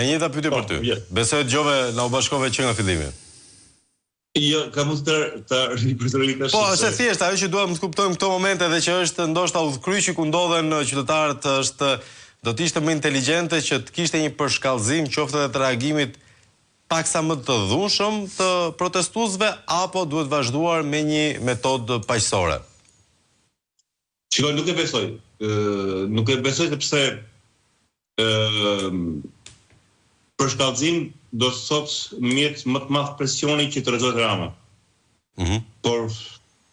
E njëjta pyetje për ty. Besoj dëgjove na u bashkove që nga fillimi. Jo, ka mund të ripërtëroj tash. Po, është thjesht ajo që duam të kuptojmë këto momente dhe që është ndoshta udhkryqi ku ndodhen qytetarët është do të ishte më inteligjente që të kishte një përshkallëzim qoftë edhe të reagimit paksa më të dhunshëm të protestuesve apo duhet vazhduar me një metodë paqësore. Shikoj, nuk e besoj. Nuk e besoj sepse përshkallëzim do të thotë mjet më të madh presioni që të rrezohet Rama. Por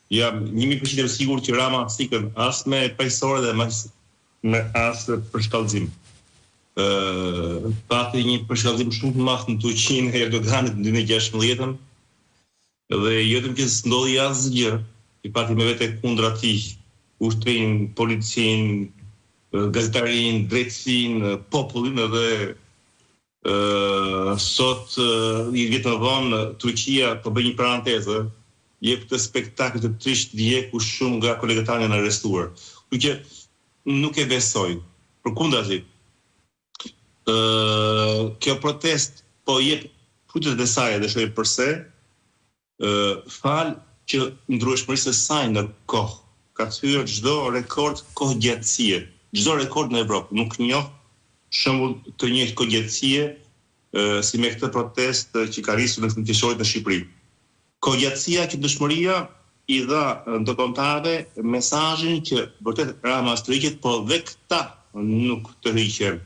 jam 100% i sigurt që Rama sikën as me paqësore dhe me as përshkallëzim. Pati një përshkallëzim shumë të madh në Turqinë e Erdoganit në 2016 dhe jo vetëm që s'ndodhi asgjë, i pati me vete kundra tij, ushtrin, policin, gazetarin, drejtësin, popullin edhe sot një vit më vonë Turqia po bën një parantezë, jep të spektakël të trisht dje ku shumë nga kolegët tanë janë arrestuar. Kështu që nuk e besoj. Përkundrazi, kjo protest po jep frutet e saj dhe shohim pse fal që ndryshmërisë së saj në kohë ka thyer çdo rekord kohëgjatësie, çdo rekord në Evropë. Nuk njoh shembull të njëjtë kohëgjatësie si me këtë protest që ka rrisur në fund-qershorit në Shqipëri. Kohëgjatësia që dëshmëria i dha ndërkombëtarëve mesazhin që vërtet Rama striqet, por dhe këta nuk të rriqen.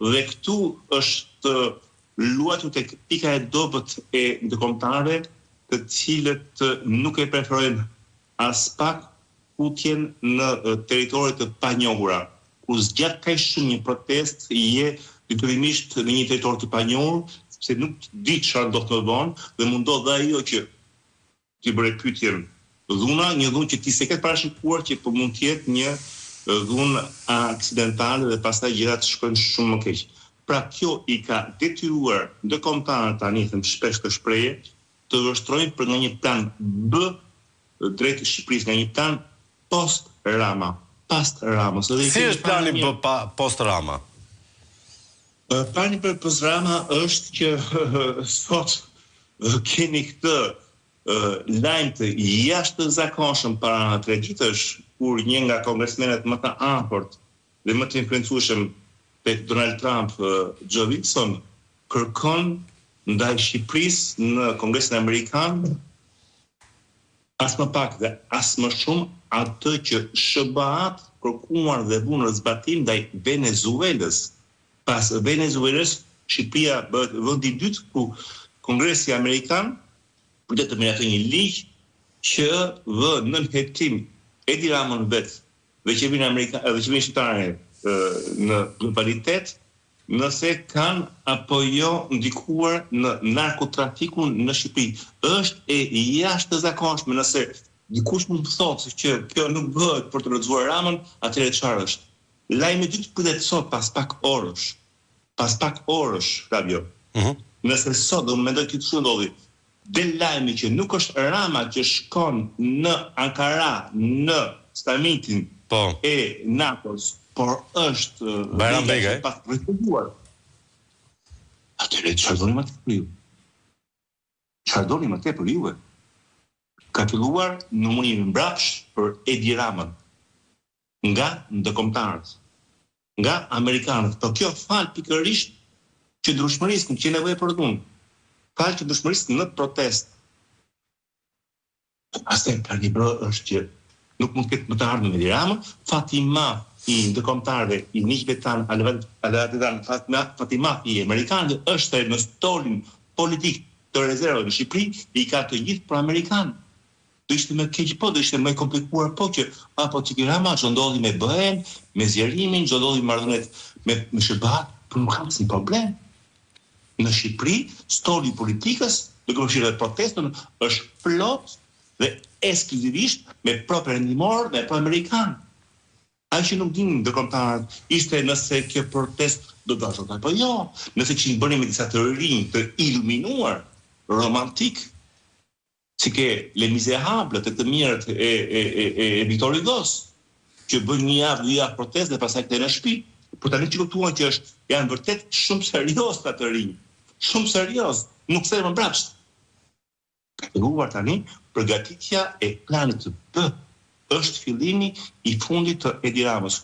Dhe këtu është luajtur tek pika e dobët e ndërkombëtarëve, të cilët nuk e preferojnë as pak hutjen në territoret të panjohura. Kur zgjat kaq shumë një protest je detyrimisht në një territor të panjohur, sepse nuk di çfarë do të vonë dhe mundon dhe ajo që ti bëre pyetjen dhuna, një dhunë që ti s'e ke parashikuar që po mund të jetë një dhunë aksidentale dhe pastaj gjërat shkojnë shumë më keq. Pra kjo i ka detyruar ndërkombëtarët tani them shpesh të shprehje të vështrojnë për nga një plan B drejt Shqipërisë, nga një plan post Rama. Si është plani B post Rama? Plani për post Rama është që sot keni këtë lajm të jashtëzakonshëm para 3 ditësh, kur një nga kongresmenët më të afërt dhe më të influencueshëm tek Donald Trump, Joe Wilson, kërkon ndaj Shqipërisë në Kongresin Amerikan as më pak dhe as më shumë atë që SBA-t kërkuar dhe vunë në zbatim ndaj Venezuelës. Pas Venezuelës, Shqipëria bëhet vendi i dytë ku Kongresi Amerikan për të miratuar një ligj që vë nën hetim Edi Ramën vetë dhe qeverinë amerikane dhe qeverinë shqiptare në globalitet nëse kanë apo jo ndikuar në narkotrafikun në Shqipëri. Është e jashtëzakonshme nëse dikush mund të thotë që kjo nuk bëhet për të rrëzuar Ramën, atëherë çfarë është? Lajmi i dytë pritet sot pas pak orësh, Flavio. Nëse sot do mendoj që të ndodhi, del lajmi që nuk është Rama që shkon në Ankara në samitin e NATO-s, por është Bajram Begaj. Atëherë çfarë doni më tepër ju? Çfarë doni më tepër juve? Ka filluar numërimi mbrapsht për Edi Ramën nga ndërkombëtarët, nga amerikanët. Por kjo fal pikërisht që ndryshmërisë që nevojë për dhunë. Fal që ndryshmërisë në protest. Astaj plani B është që nuk mund të ketë më të ardhmen me Edi Ramën, Fatima i ndërkombëtarëve, i miqve tanë, Fatima i amerikanëve është në stolin politik të rezervave në Shqipëri, i ka të gjithë pro amerikanë. Do ishte më keq do ishte më komplikuar që apo që Rama çdo ndodhi me BE-n, me zjerimin, çdo ndodhi marrëdhëniet me SBA, por nuk ka asnjë problem. Në Shqipëri, stoli i politikës, do të thotë protestën është plot dhe ekskluzivisht me pro-perëndimor dhe pro-amerikan. Ai që nuk dinë ndërkombëtarët ishte nëse kjo protest do të vazhdonte apo jo, nëse kishin bënë me disa të rinj të iluminuar, romantik, si ke Les Miserables të mirët e Victor Hugo's, që bën një javë, 2 javë protestë dhe pastaj kthehen në shtëpi. Por tani që kuptuan që janë vërtet shumë serioz të rinj. Shumë serioz, nuk se më mbrapsht. Ka filluar tani përgatitja e planit të B. Është fillimi i fundit të Edi Ramës.